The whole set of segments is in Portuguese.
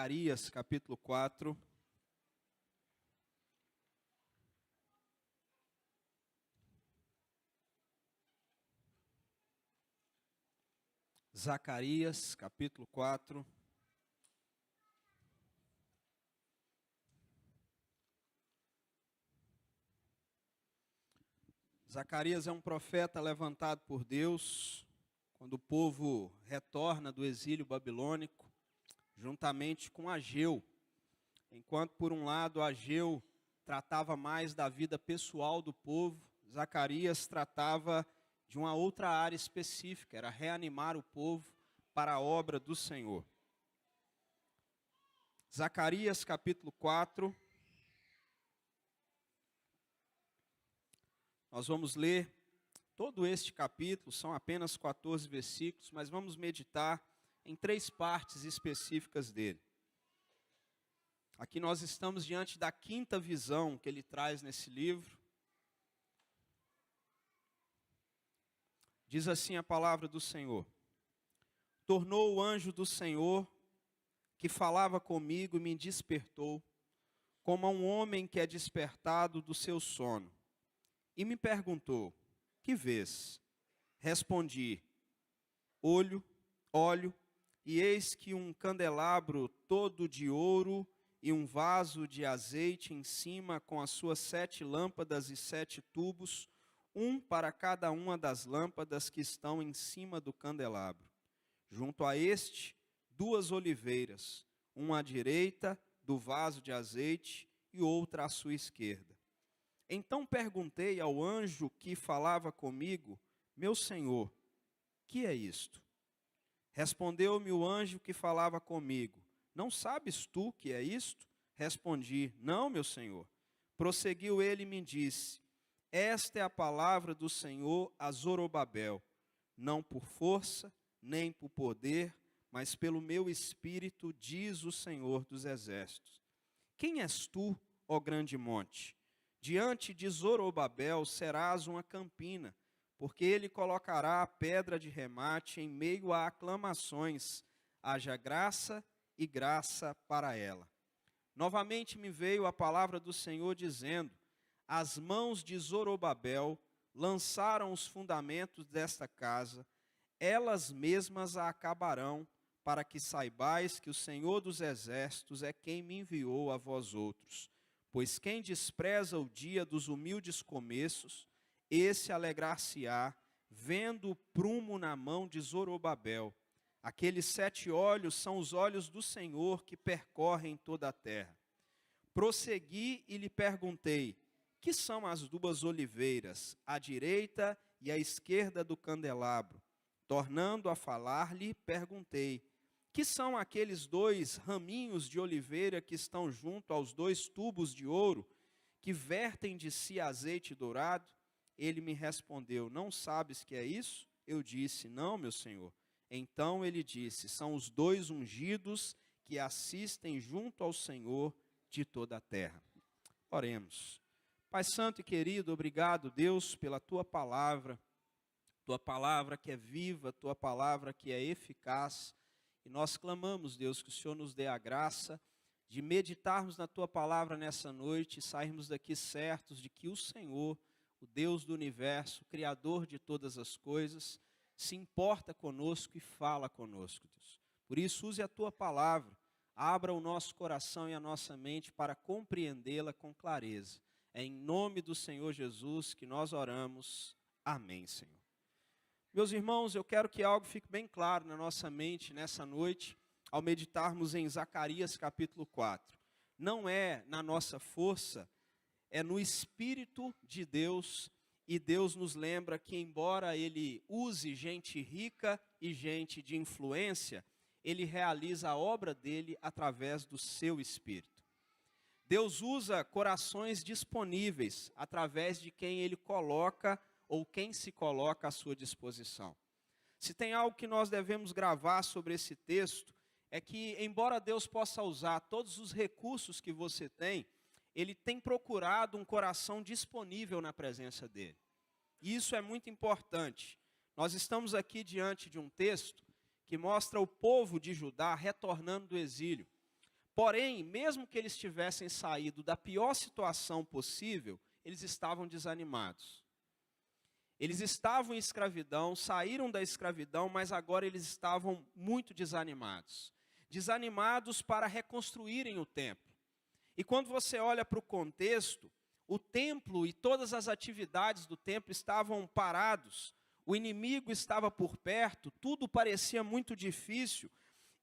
Zacarias, capítulo 4. Zacarias, capítulo 4. Zacarias é um profeta levantado por Deus quando o povo retorna do exílio babilônico, juntamente com Ageu. Enquanto, por um lado, Ageu tratava mais da vida pessoal do povo, Zacarias tratava de uma outra área específica, era reanimar o povo para a obra do Senhor. Zacarias, capítulo 4. Nós vamos ler todo este capítulo, são apenas 14 versículos, mas vamos meditar em 3 partes específicas dele. Aqui nós estamos diante da 5ª visão que ele traz nesse livro. Diz assim a palavra do Senhor: tornou o anjo do Senhor, que falava comigo, e me despertou, como a um homem que é despertado do seu sono. E me perguntou: que vês? Respondi: olho, e eis que um candelabro todo de ouro e um vaso de azeite em cima, com as suas 7 lâmpadas e 7 tubos, um para cada uma das lâmpadas que estão em cima do candelabro. Junto a este, 2 oliveiras, uma à direita do vaso de azeite e outra à sua esquerda. Então perguntei ao anjo que falava comigo: meu senhor, que é isto? Respondeu-me o anjo que falava comigo: não sabes tu que é isto? Respondi: não, meu senhor. Prosseguiu ele e me disse: esta é a palavra do Senhor a Zorobabel, não por força, nem por poder, mas pelo meu espírito, diz o Senhor dos exércitos. Quem és tu, ó grande monte? Diante de Zorobabel serás uma campina, porque ele colocará a pedra de remate em meio a aclamações, haja graça e graça para ela. Novamente me veio a palavra do Senhor dizendo: as mãos de Zorobabel lançaram os fundamentos desta casa, elas mesmas a acabarão, para que saibais que o Senhor dos exércitos é quem me enviou a vós outros. Pois quem despreza o dia dos humildes começos, esse alegrar-se-á, vendo o prumo na mão de Zorobabel. Aqueles 7 olhos são os olhos do Senhor que percorrem toda a terra. Prossegui e lhe perguntei: que são as 2 oliveiras, à direita e à esquerda do candelabro? Tornando a falar-lhe, perguntei: que são aqueles 2 raminhos de oliveira que estão junto aos 2 tubos de ouro, que vertem de si azeite dourado? Ele me respondeu: não sabes que é isso? Eu disse: não, meu senhor. Então ele disse: são os 2 ungidos que assistem junto ao Senhor de toda a terra. Oremos. Pai santo e querido, obrigado, Deus, pela tua palavra que é viva, tua palavra que é eficaz. E nós clamamos, Deus, que o Senhor nos dê a graça de meditarmos na tua palavra nessa noite e sairmos daqui certos de que o Senhor, o Deus do universo, o Criador de todas as coisas, se importa conosco e fala conosco, Deus. Por isso, use a tua palavra, abra o nosso coração e a nossa mente para compreendê-la com clareza. É em nome do Senhor Jesus que nós oramos. Amém, Senhor. Meus irmãos, eu quero que algo fique bem claro na nossa mente nessa noite, ao meditarmos em Zacarias capítulo 4. Não é na nossa força, é no Espírito de Deus, e Deus nos lembra que, embora Ele use gente rica e gente de influência, Ele realiza a obra dele através do seu Espírito. Deus usa corações disponíveis através de quem Ele coloca ou quem se coloca à sua disposição. Se tem algo que nós devemos gravar sobre esse texto, é que, embora Deus possa usar todos os recursos que você tem, Ele tem procurado um coração disponível na presença dEle. E isso é muito importante. Nós estamos aqui diante de um texto que mostra o povo de Judá retornando do exílio. Porém, mesmo que eles tivessem saído da pior situação possível, eles estavam desanimados. Eles estavam em escravidão, saíram da escravidão, mas agora eles estavam muito desanimados. Desanimados para reconstruírem o templo. E quando você olha para o contexto, o templo e todas as atividades do templo estavam parados, o inimigo estava por perto, tudo parecia muito difícil.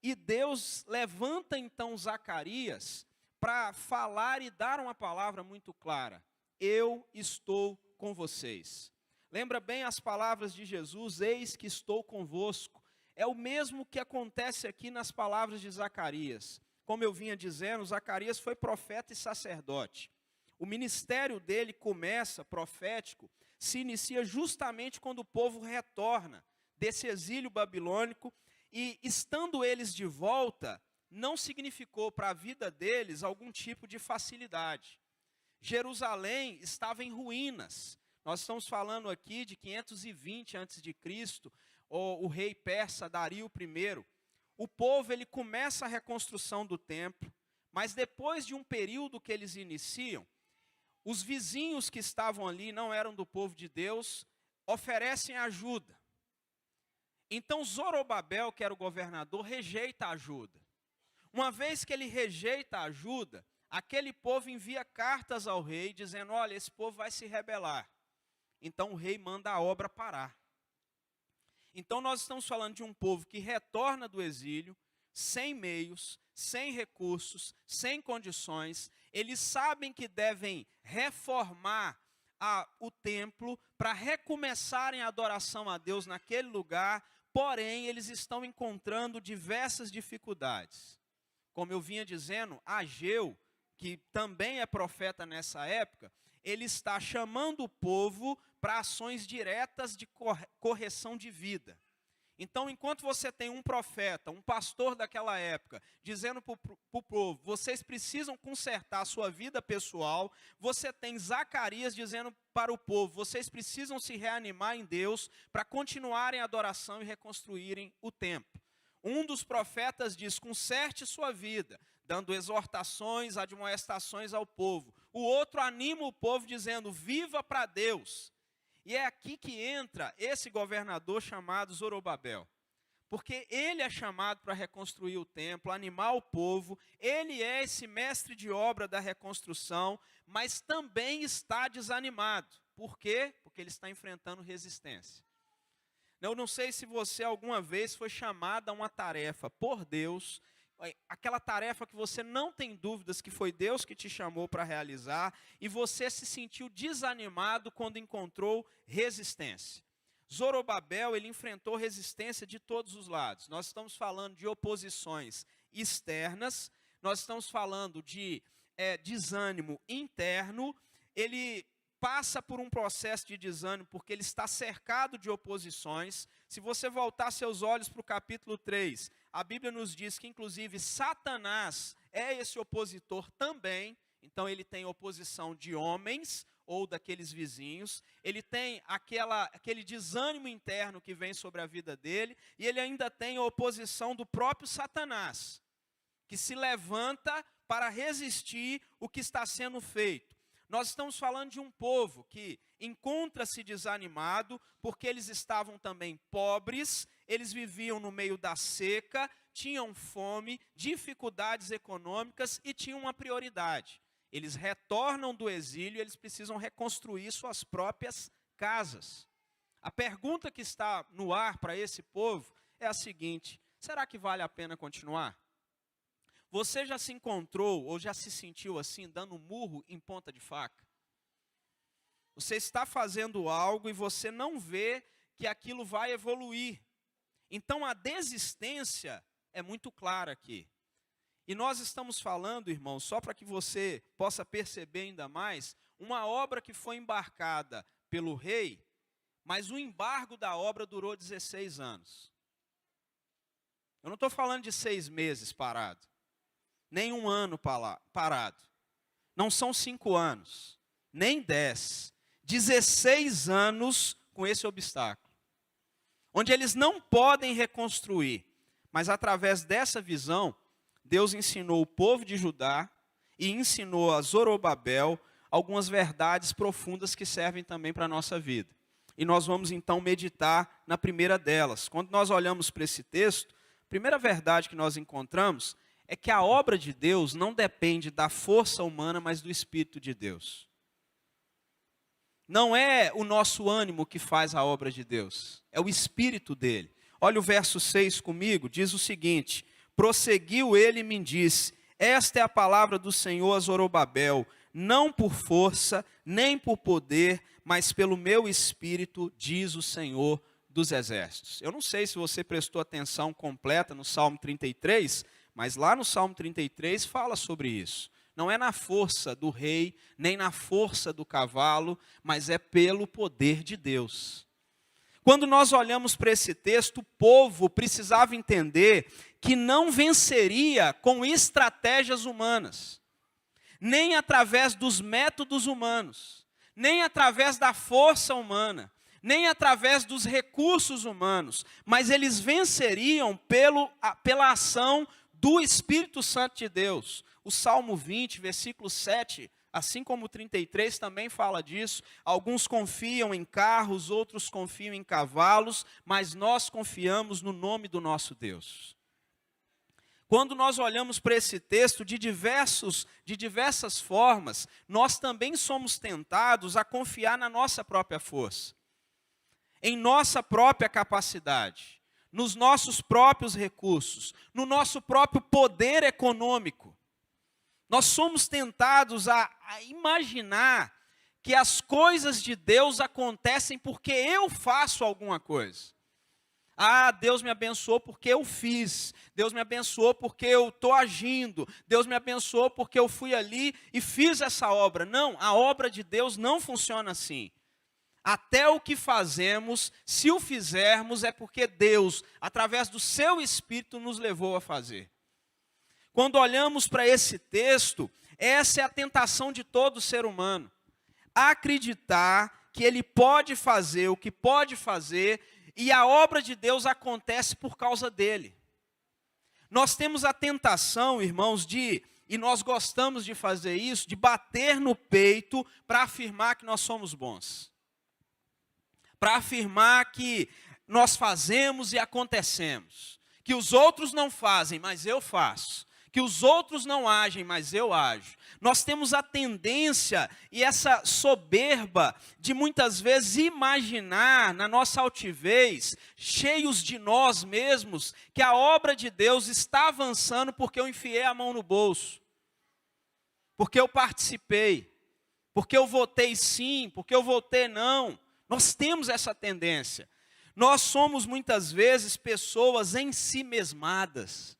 E Deus levanta então Zacarias para falar e dar uma palavra muito clara. Eu estou com vocês. Lembra bem as palavras de Jesus, eis que estou convosco. É o mesmo que acontece aqui nas palavras de Zacarias. Como eu vinha dizendo, Zacarias foi profeta e sacerdote. O ministério dele começa, profético, se inicia justamente quando o povo retorna desse exílio babilônico. E estando eles de volta, não significou para a vida deles algum tipo de facilidade. Jerusalém estava em ruínas. Nós estamos falando aqui de 520 a.C., o rei persa Dario I. O povo ele começa a reconstrução do templo, mas depois de um período que eles iniciam, os vizinhos que estavam ali, não eram do povo de Deus, oferecem ajuda. Então Zorobabel, que era o governador, rejeita a ajuda. Uma vez que ele rejeita a ajuda, aquele povo envia cartas ao rei, dizendo, olha, esse povo vai se rebelar. Então o rei manda a obra parar. Então nós estamos falando de um povo que retorna do exílio, sem meios, sem recursos, sem condições. Eles sabem que devem reformar o templo para recomeçarem a adoração a Deus naquele lugar, porém eles estão encontrando diversas dificuldades. Como eu vinha dizendo, Ageu, que também é profeta nessa época, ele está chamando o povo para ações diretas de correção de vida. Então, enquanto você tem um profeta, um pastor daquela época, dizendo para o povo, vocês precisam consertar a sua vida pessoal, você tem Zacarias dizendo para o povo, vocês precisam se reanimar em Deus para continuarem a adoração e reconstruírem o templo. Um dos profetas diz, conserte sua vida, dando exortações, admoestações ao povo. O outro anima o povo dizendo, viva para Deus. E é aqui que entra esse governador chamado Zorobabel. Porque ele é chamado para reconstruir o templo, animar o povo. Ele é esse mestre de obra da reconstrução, mas também está desanimado. Por quê? Porque ele está enfrentando resistência. Eu não sei se você alguma vez foi chamado a uma tarefa por Deus, aquela tarefa que você não tem dúvidas que foi Deus que te chamou para realizar, e você se sentiu desanimado quando encontrou resistência. Zorobabel, ele enfrentou resistência de todos os lados. Nós estamos falando de oposições externas, nós estamos falando de desânimo interno. Ele passa por um processo de desânimo porque ele está cercado de oposições. Se você voltar seus olhos para o capítulo 3, a Bíblia nos diz que inclusive Satanás é esse opositor também. Então ele tem oposição de homens ou daqueles vizinhos, ele tem aquele desânimo interno que vem sobre a vida dele, e ele ainda tem a oposição do próprio Satanás, que se levanta para resistir o que está sendo feito. Nós estamos falando de um povo que encontra-se desanimado, porque eles estavam também pobres, eles viviam no meio da seca, tinham fome, dificuldades econômicas e tinham uma prioridade. Eles retornam do exílio e eles precisam reconstruir suas próprias casas. A pergunta que está no ar para esse povo é a seguinte: será que vale a pena continuar? Você já se encontrou ou já se sentiu assim, dando murro em ponta de faca? Você está fazendo algo e você não vê que aquilo vai evoluir. Então a desistência é muito clara aqui. E nós estamos falando, irmãos, só para que você possa perceber ainda mais, uma obra que foi embarcada pelo rei, mas o embargo da obra durou 16 anos. Eu não estou falando de 6 meses parado, nem 1 ano parado. Não são 5 anos, nem 10. 16 anos com esse obstáculo. Onde eles não podem reconstruir, mas através dessa visão, Deus ensinou o povo de Judá e ensinou a Zorobabel algumas verdades profundas que servem também para a nossa vida. E nós vamos então meditar na primeira delas. Quando nós olhamos para esse texto, a primeira verdade que nós encontramos é que a obra de Deus não depende da força humana, mas do Espírito de Deus. Não é o nosso ânimo que faz a obra de Deus, é o Espírito dele. Olha o verso 6 comigo, diz o seguinte: prosseguiu ele e me disse, esta é a palavra do Senhor a Zorobabel, não por força, nem por poder, mas pelo meu Espírito, diz o Senhor dos Exércitos. Eu não sei se você prestou atenção completa no Salmo 33, mas lá no Salmo 33 fala sobre isso. Não é na força do rei, nem na força do cavalo, mas é pelo poder de Deus. Quando nós olhamos para esse texto, o povo precisava entender que não venceria com estratégias humanas, nem através dos métodos humanos, nem através da força humana, nem através dos recursos humanos, mas eles venceriam pela ação do Espírito Santo de Deus. O Salmo 20, versículo 7, assim como o 33 também fala disso. Alguns confiam em carros, outros confiam em cavalos, mas nós confiamos no nome do nosso Deus. Quando nós olhamos para esse texto de diversas formas, nós também somos tentados a confiar na nossa própria força, em nossa própria capacidade, nos nossos próprios recursos, no nosso próprio poder econômico. Nós somos tentados a imaginar que as coisas de Deus acontecem porque eu faço alguma coisa. Ah, Deus me abençoou porque eu fiz. Deus me abençoou porque eu estou agindo. Deus me abençoou porque eu fui ali e fiz essa obra. Não, a obra de Deus não funciona assim. Até o que fazemos, se o fizermos, é porque Deus, através do seu Espírito, nos levou a fazer. Quando olhamos para esse texto, essa é a tentação de todo ser humano. Acreditar que ele pode fazer o que pode fazer e a obra de Deus acontece por causa dele. Nós temos a tentação, irmãos, e nós gostamos de fazer isso, de bater no peito para afirmar que nós somos bons. Para afirmar que nós fazemos e acontecemos. Que os outros não fazem, mas eu faço. Que os outros não agem, mas eu ajo. Nós temos a tendência e essa soberba de muitas vezes imaginar na nossa altivez, cheios de nós mesmos, que a obra de Deus está avançando porque eu enfiei a mão no bolso, porque eu participei, porque eu votei sim, porque eu votei não. Nós temos essa tendência. Nós somos muitas vezes pessoas ensimesmadas,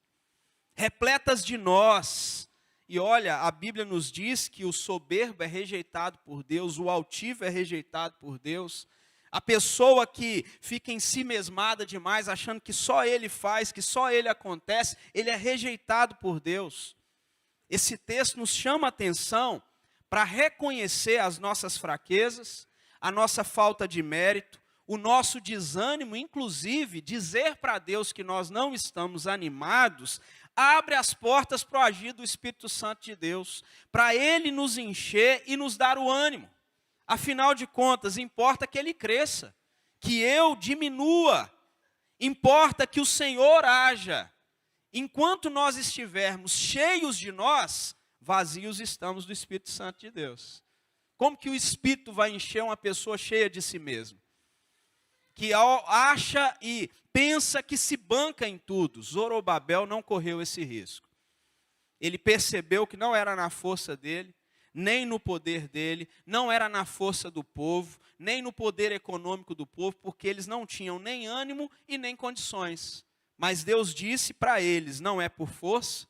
repletas de nós. E olha, a Bíblia nos diz que o soberbo é rejeitado por Deus, o altivo é rejeitado por Deus. A pessoa que fica ensimesmada demais, achando que só ele faz, que só ele acontece, ele é rejeitado por Deus. Esse texto nos chama a atenção para reconhecer as nossas fraquezas, a nossa falta de mérito, o nosso desânimo, inclusive dizer para Deus que nós não estamos animados, abre as portas para o agir do Espírito Santo de Deus, para Ele nos encher e nos dar o ânimo. Afinal de contas, importa que Ele cresça, que eu diminua, importa que o Senhor haja. Enquanto nós estivermos cheios de nós, vazios estamos do Espírito Santo de Deus. Como que o Espírito vai encher uma pessoa cheia de si mesmo? Que acha e pensa que se banca em tudo. Zorobabel não correu esse risco. Ele percebeu que não era na força dele, nem no poder dele, não era na força do povo, nem no poder econômico do povo, porque eles não tinham nem ânimo e nem condições. Mas Deus disse para eles, não é por força,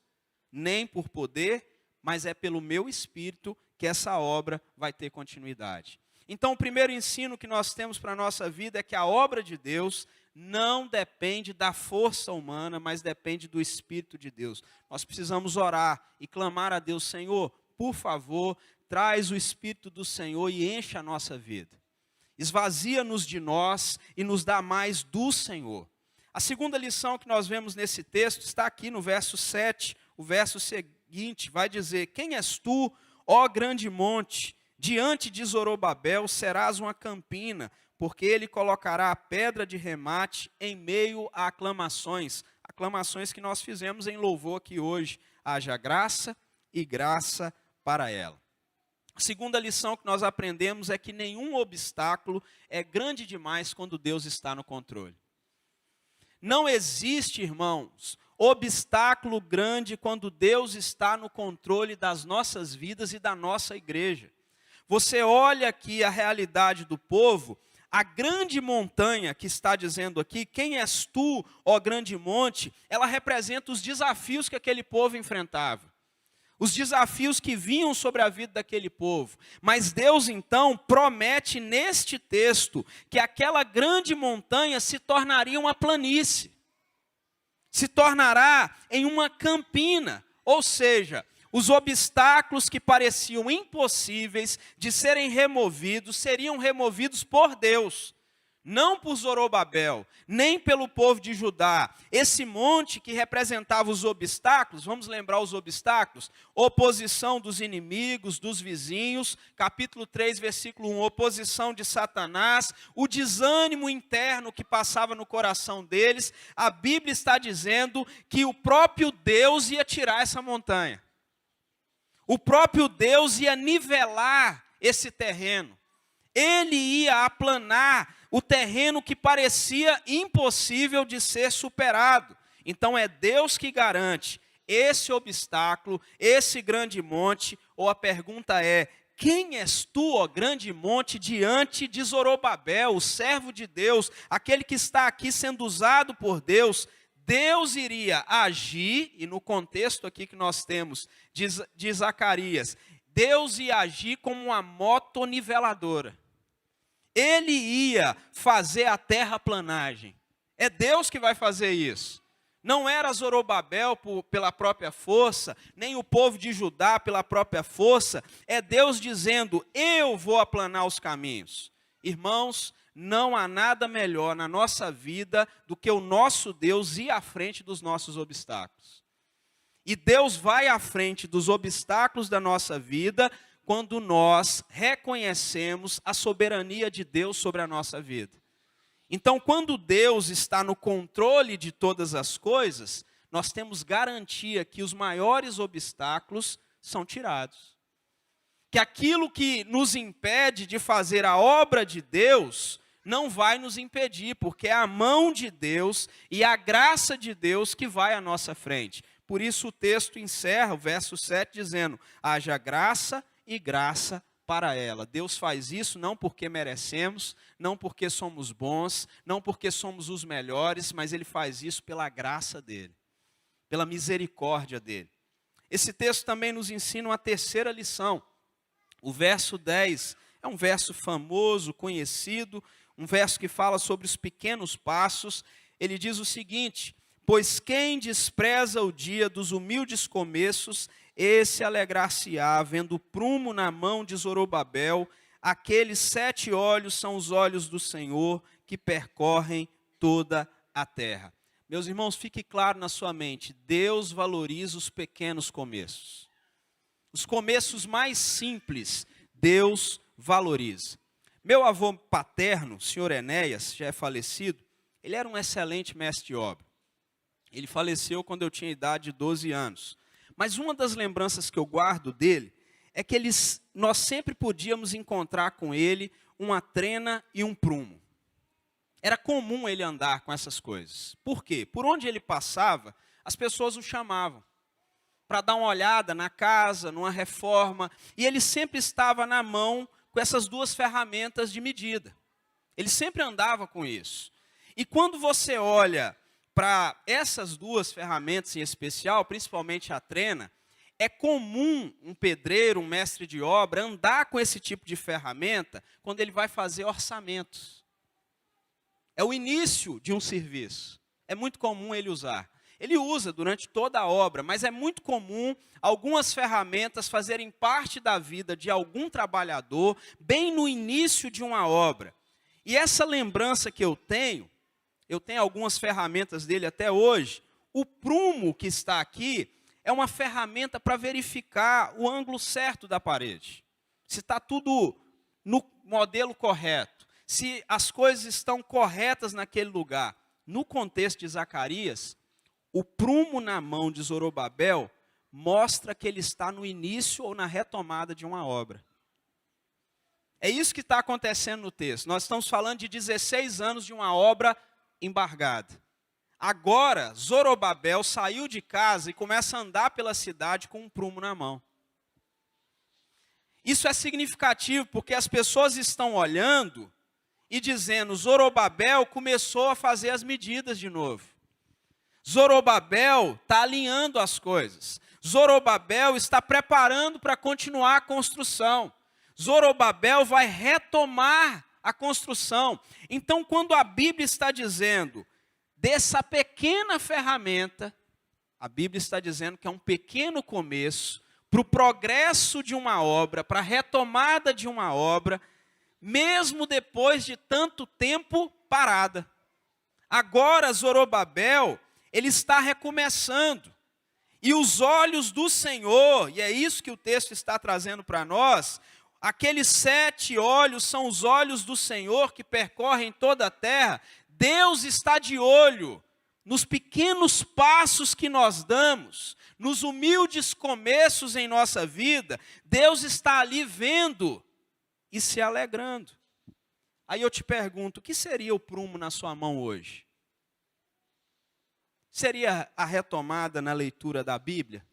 nem por poder, mas é pelo meu Espírito que essa obra vai ter continuidade. Então, o primeiro ensino que nós temos para a nossa vida é que a obra de Deus não depende da força humana, mas depende do Espírito de Deus. Nós precisamos orar e clamar a Deus, Senhor, por favor, traz o Espírito do Senhor e enche a nossa vida. Esvazia-nos de nós e nos dá mais do Senhor. A segunda lição que nós vemos nesse texto está aqui no verso 7, o verso seguinte vai dizer: quem és tu, ó grande monte? Diante de Zorobabel serás uma campina, porque ele colocará a pedra de remate em meio a aclamações. Aclamações que nós fizemos em louvor aqui hoje. Haja graça e graça para ela. A segunda lição que nós aprendemos é que nenhum obstáculo é grande demais quando Deus está no controle. Não existe, irmãos, obstáculo grande quando Deus está no controle das nossas vidas e da nossa igreja. Você olha aqui a realidade do povo, a grande montanha que está dizendo aqui, quem és tu, ó grande monte, ela representa os desafios que aquele povo enfrentava. Os desafios que vinham sobre a vida daquele povo. Mas Deus então promete neste texto que aquela grande montanha se tornaria uma planície. Se tornará em uma campina, ou seja, os obstáculos que pareciam impossíveis de serem removidos, seriam removidos por Deus, não por Zorobabel, nem pelo povo de Judá. Esse monte que representava os obstáculos, vamos lembrar os obstáculos? Oposição dos inimigos, dos vizinhos, capítulo 3, versículo 1, oposição de Satanás, o desânimo interno que passava no coração deles. A Bíblia está dizendo que o próprio Deus ia tirar essa montanha. O próprio Deus ia nivelar esse terreno. Ele ia aplanar o terreno que parecia impossível de ser superado. Então é Deus que garante esse obstáculo, esse grande monte, ou a pergunta é: quem és tu, ó grande monte, diante de Zorobabel, o servo de Deus, aquele que está aqui sendo usado por Deus? Deus iria agir, e no contexto aqui que nós temos de Zacarias, Deus ia agir como uma motoniveladora. Ele ia fazer a terraplanagem. É Deus que vai fazer isso. Não era Zorobabel pela própria força, nem o povo de Judá pela própria força. É Deus dizendo: eu vou aplanar os caminhos. Irmãos, não há nada melhor na nossa vida do que o nosso Deus ir à frente dos nossos obstáculos. E Deus vai à frente dos obstáculos da nossa vida quando nós reconhecemos a soberania de Deus sobre a nossa vida. Então, quando Deus está no controle de todas as coisas, nós temos garantia que os maiores obstáculos são tirados. Que aquilo que nos impede de fazer a obra de Deus não vai nos impedir, porque é a mão de Deus e a graça de Deus que vai à nossa frente. Por isso o texto encerra o verso 7 dizendo: haja graça e graça para ela. Deus faz isso não porque merecemos, não porque somos bons, não porque somos os melhores, mas Ele faz isso pela graça dEle, pela misericórdia dEle. Esse texto também nos ensina uma terceira lição. O verso 10 é um verso famoso, conhecido, um verso que fala sobre os pequenos passos. Ele diz o seguinte: pois quem despreza o dia dos humildes começos, esse alegrar-se-á, vendo o prumo na mão de Zorobabel. Aqueles 7 olhos são os olhos do Senhor, que percorrem toda a terra. Meus irmãos, fique claro na sua mente: Deus valoriza os pequenos começos. Os começos mais simples, Deus valoriza. Meu avô paterno, o senhor Enéas, já é falecido, ele era um excelente mestre de obra. Ele faleceu quando eu tinha idade de 12 anos. Mas uma das lembranças que eu guardo dele é que nós sempre podíamos encontrar com ele uma trena e um prumo. Era comum ele andar com essas coisas. Por quê? Por onde ele passava, as pessoas o chamavam para dar uma olhada na casa, numa reforma, e ele sempre estava na mão com essas 2 ferramentas de medida. Ele sempre andava com isso. E quando você olha para essas 2 ferramentas em especial, principalmente a trena, é comum um pedreiro, um mestre de obra, andar com esse tipo de ferramenta quando ele vai fazer orçamentos. É o início de um serviço. É muito comum ele usar. Ele usa durante toda a obra, mas é muito comum algumas ferramentas fazerem parte da vida de algum trabalhador bem no início de uma obra. E essa lembrança que eu tenho algumas ferramentas dele até hoje. O prumo que está aqui é uma ferramenta para verificar o ângulo certo da parede. Se está tudo no modelo correto, se as coisas estão corretas naquele lugar. No contexto de Zacarias, o prumo na mão de Zorobabel mostra que ele está no início ou na retomada de uma obra. É isso que está acontecendo no texto. Nós estamos falando de 16 anos de uma obra embargada. Agora, Zorobabel saiu de casa e começa a andar pela cidade com um prumo na mão. Isso é significativo porque as pessoas estão olhando e dizendo, Zorobabel começou a fazer as medidas de novo. Zorobabel está alinhando as coisas. Zorobabel está preparando para continuar a construção. Zorobabel vai retomar a construção. Então, quando a Bíblia está dizendo dessa pequena ferramenta, a Bíblia está dizendo que é um pequeno começo para o progresso de uma obra, para a retomada de uma obra, mesmo depois de tanto tempo parada. Agora Zorobabel, ele está recomeçando. E os olhos do Senhor, e é isso que o texto está trazendo para nós, aqueles 7 olhos são os olhos do Senhor que percorrem toda a terra. Deus está de olho nos pequenos passos que nós damos, nos humildes começos em nossa vida. Deus está ali vendo e se alegrando. Aí eu te pergunto, o que seria o prumo na sua mão hoje? Seria a retomada na leitura da Bíblia?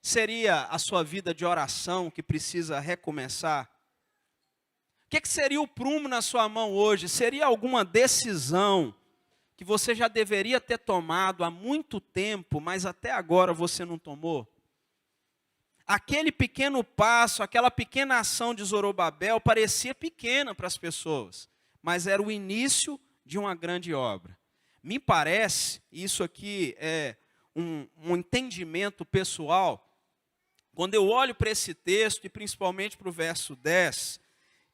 Seria a sua vida de oração que precisa recomeçar? O que seria o prumo na sua mão hoje? Seria alguma decisão que você já deveria ter tomado há muito tempo, mas até agora você não tomou? Aquele pequeno passo, aquela pequena ação de Zorobabel parecia pequena para as pessoas, mas era o início de uma grande obra. Me parece, isso aqui é um entendimento pessoal, quando eu olho para esse texto, e principalmente para o verso 10,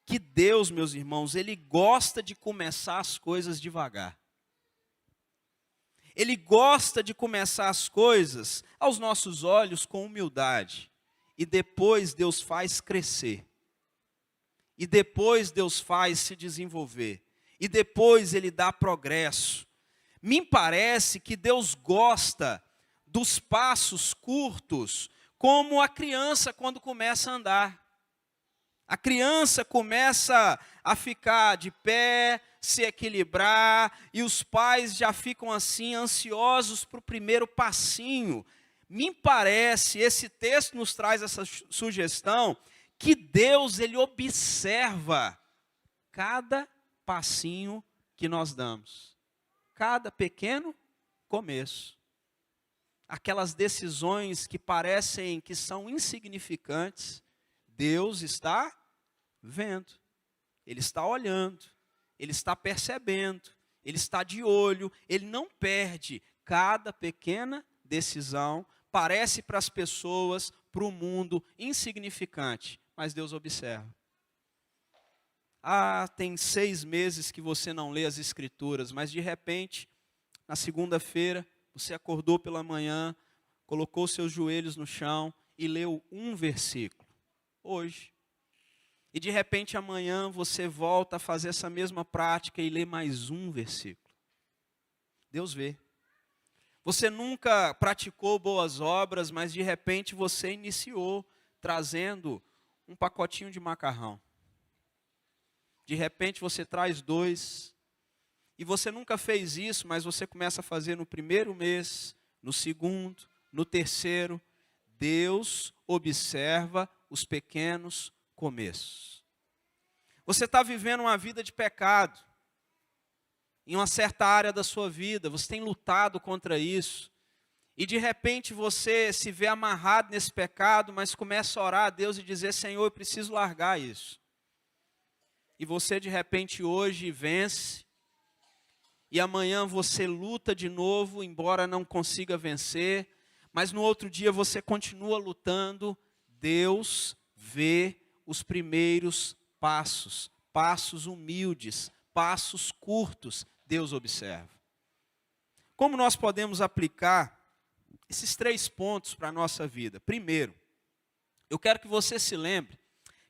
que Deus, meus irmãos, Ele gosta de começar as coisas devagar. Ele gosta de começar as coisas aos nossos olhos com humildade. E depois Deus faz crescer. E depois Deus faz se desenvolver. E depois Ele dá progresso. Me parece que Deus gosta dos passos curtos, como a criança quando começa a andar. A criança começa a ficar de pé, se equilibrar, e os pais já ficam assim ansiosos para o primeiro passinho. Me parece, esse texto nos traz essa sugestão, que Deus, Ele observa cada passinho que nós damos. Cada pequeno começo. Aquelas decisões que parecem que são insignificantes, Deus está vendo, Ele está olhando, Ele está percebendo, Ele está de olho, Ele não perde cada pequena decisão. Parece para as pessoas, para o mundo, insignificante, mas Deus observa. Tem 6 meses que você não lê as Escrituras, mas de repente, na segunda-feira, você acordou pela manhã, colocou seus joelhos no chão e leu um versículo. Hoje. E de repente amanhã você volta a fazer essa mesma prática e lê mais um versículo. Deus vê. Você nunca praticou boas obras, mas de repente você iniciou trazendo um pacotinho de macarrão. De repente você traz 2. E você nunca fez isso, mas você começa a fazer no primeiro mês, no segundo, no terceiro. Deus observa os pequenos começos. Você está vivendo uma vida de pecado, em uma certa área da sua vida, você tem lutado contra isso, e de repente você se vê amarrado nesse pecado, mas começa a orar a Deus e dizer, Senhor, eu preciso largar isso. E você de repente hoje vence, e amanhã você luta de novo, embora não consiga vencer, mas no outro dia você continua lutando. Deus vê os primeiros passos, passos humildes, passos curtos, Deus observa. Como nós podemos aplicar esses 3 pontos para a nossa vida. Primeiro, eu quero que você se lembre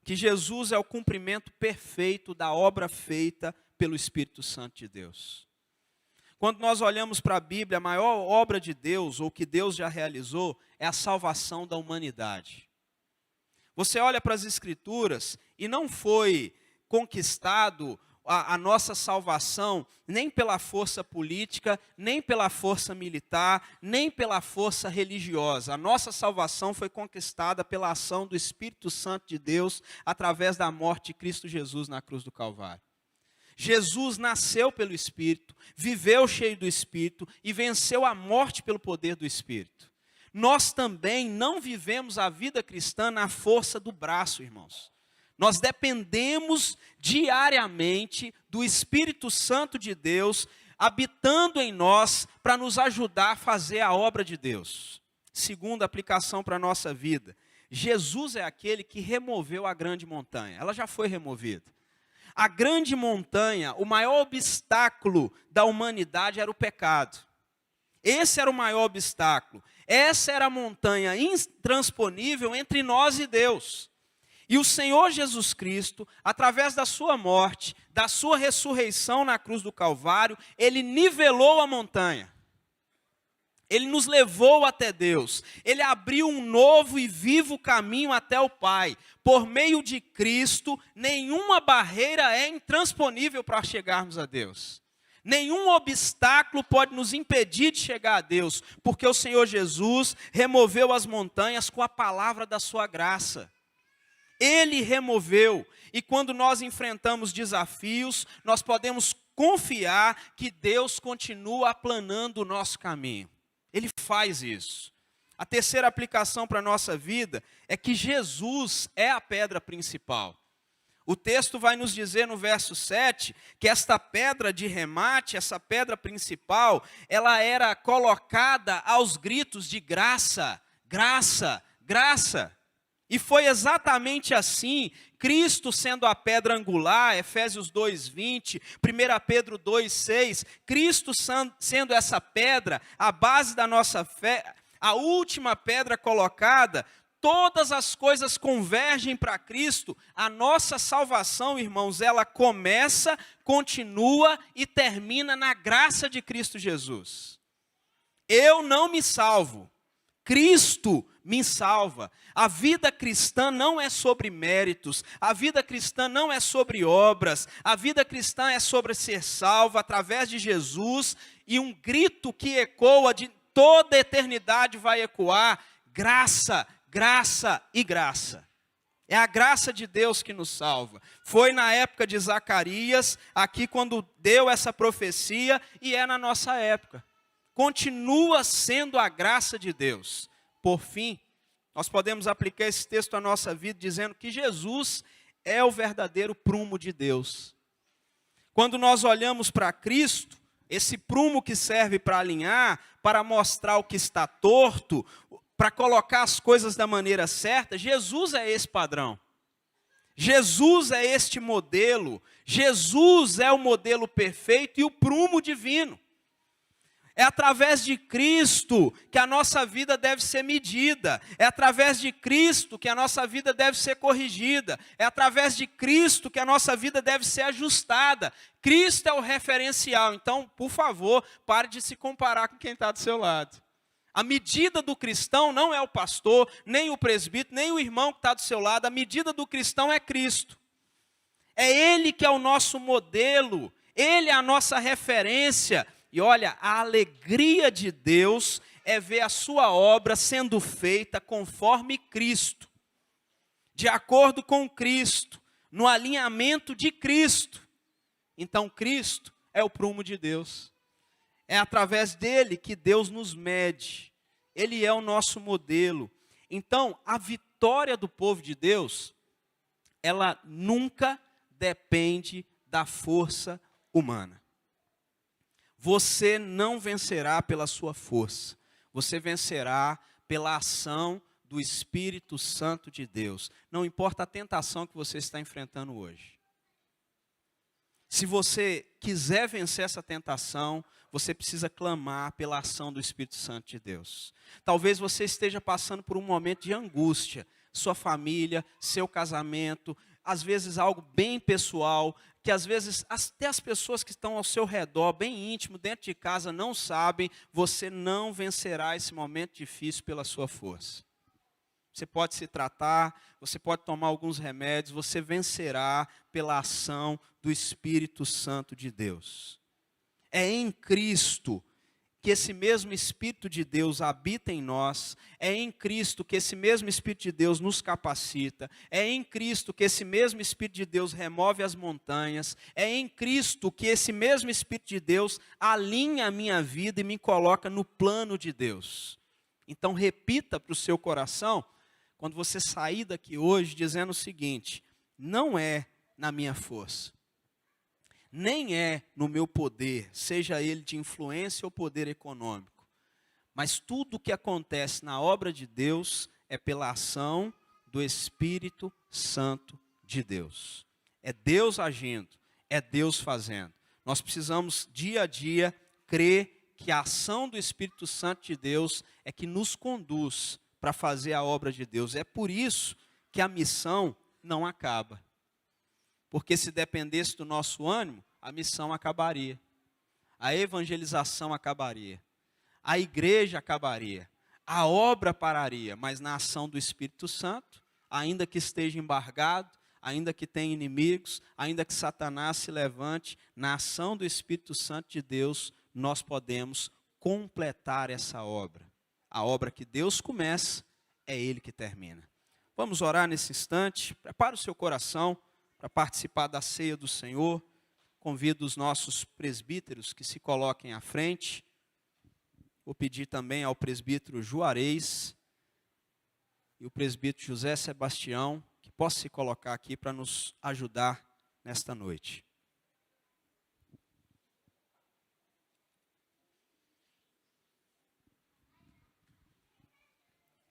que Jesus é o cumprimento perfeito da obra feita pelo Espírito Santo de Deus. Quando nós olhamos para a Bíblia, a maior obra de Deus, ou que Deus já realizou, é a salvação da humanidade. Você olha para as Escrituras e não foi conquistado a nossa salvação nem pela força política, nem pela força militar, nem pela força religiosa. A nossa salvação foi conquistada pela ação do Espírito Santo de Deus através da morte de Cristo Jesus na cruz do Calvário. Jesus nasceu pelo Espírito, viveu cheio do Espírito e venceu a morte pelo poder do Espírito. Nós também não vivemos a vida cristã na força do braço, irmãos. Nós dependemos diariamente do Espírito Santo de Deus habitando em nós para nos ajudar a fazer a obra de Deus. Segunda aplicação para a nossa vida. Jesus é aquele que removeu a grande montanha. Ela já foi removida. A grande montanha, o maior obstáculo da humanidade era o pecado. Esse era o maior obstáculo. Essa era a montanha intransponível entre nós e Deus. E o Senhor Jesus Cristo, através da sua morte, da sua ressurreição na cruz do Calvário, Ele nivelou a montanha. Ele nos levou até Deus. Ele abriu um novo e vivo caminho até o Pai. Por meio de Cristo, nenhuma barreira é intransponível para chegarmos a Deus. Nenhum obstáculo pode nos impedir de chegar a Deus, porque o Senhor Jesus removeu as montanhas com a palavra da sua graça. Ele removeu, e quando nós enfrentamos desafios, nós podemos confiar que Deus continua aplanando o nosso caminho. Ele faz isso. A terceira aplicação para a nossa vida é que Jesus é a pedra principal. O texto vai nos dizer no verso 7 que esta pedra de remate, essa pedra principal, ela era colocada aos gritos de graça, graça, graça. E foi exatamente assim, Cristo sendo a pedra angular, Efésios 2:20, 1 Pedro 2:6, Cristo sendo essa pedra, a base da nossa fé, a última pedra colocada, todas as coisas convergem para Cristo. A nossa salvação, irmãos, ela começa, continua e termina na graça de Cristo Jesus. Eu não me salvo, Cristo me salva. A vida cristã não é sobre méritos, a vida cristã não é sobre obras, a vida cristã é sobre ser salvo através de Jesus, e um grito que ecoa de toda a eternidade vai ecoar: graça, graça e graça. É a graça de Deus que nos salva. Foi na época de Zacarias, aqui quando deu essa profecia, e é na nossa época. Continua sendo a graça de Deus. Por fim, nós podemos aplicar esse texto à nossa vida dizendo que Jesus é o verdadeiro prumo de Deus. Quando nós olhamos para Cristo, esse prumo que serve para alinhar, para mostrar o que está torto, para colocar as coisas da maneira certa, Jesus é esse padrão. Jesus é este modelo. Jesus é o modelo perfeito e o prumo divino. É através de Cristo que a nossa vida deve ser medida. É através de Cristo que a nossa vida deve ser corrigida. É através de Cristo que a nossa vida deve ser ajustada. Cristo é o referencial. Então, por favor, pare de se comparar com quem está do seu lado. A medida do cristão não é o pastor, nem o presbítero, nem o irmão que está do seu lado. A medida do cristão é Cristo. É Ele que é o nosso modelo. Ele é a nossa referência. E olha, a alegria de Deus é ver a sua obra sendo feita conforme Cristo, de acordo com Cristo, no alinhamento de Cristo. Então Cristo é o prumo de Deus. É através dele que Deus nos mede. Ele é o nosso modelo. Então, a vitória do povo de Deus, ela nunca depende da força humana. Você não vencerá pela sua força. Você vencerá pela ação do Espírito Santo de Deus. Não importa a tentação que você está enfrentando hoje. Se você quiser vencer essa tentação, você precisa clamar pela ação do Espírito Santo de Deus. Talvez você esteja passando por um momento de angústia, sua família, seu casamento, às vezes algo bem pessoal, que às vezes até as pessoas que estão ao seu redor, bem íntimo, dentro de casa, não sabem. Você não vencerá esse momento difícil pela sua força. Você pode se tratar, você pode tomar alguns remédios, você vencerá pela ação do Espírito Santo de Deus. É em Cristo que esse mesmo Espírito de Deus habita em nós, é em Cristo que esse mesmo Espírito de Deus nos capacita, é em Cristo que esse mesmo Espírito de Deus remove as montanhas, é em Cristo que esse mesmo Espírito de Deus alinha a minha vida e me coloca no plano de Deus. Então repita para o seu coração, quando você sair daqui hoje, dizendo o seguinte: não é na minha força, nem é no meu poder, seja ele de influência ou poder econômico, mas tudo o que acontece na obra de Deus é pela ação do Espírito Santo de Deus. É Deus agindo, é Deus fazendo. Nós precisamos dia a dia crer que a ação do Espírito Santo de Deus é que nos conduz para fazer a obra de Deus. É por isso que a missão não acaba. Porque se dependesse do nosso ânimo, a missão acabaria. A evangelização acabaria. A igreja acabaria. A obra pararia. Mas na ação do Espírito Santo, ainda que esteja embargado, ainda que tenha inimigos, ainda que Satanás se levante, na ação do Espírito Santo de Deus, nós podemos completar essa obra. A obra que Deus começa, é Ele que termina. Vamos orar nesse instante. Prepare o seu coração para participar da ceia do Senhor. Convido os nossos presbíteros que se coloquem à frente. Vou pedir também ao presbítero Juarez e o presbítero José Sebastião que possam se colocar aqui para nos ajudar nesta noite.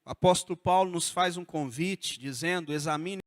O apóstolo Paulo nos faz um convite dizendo: examine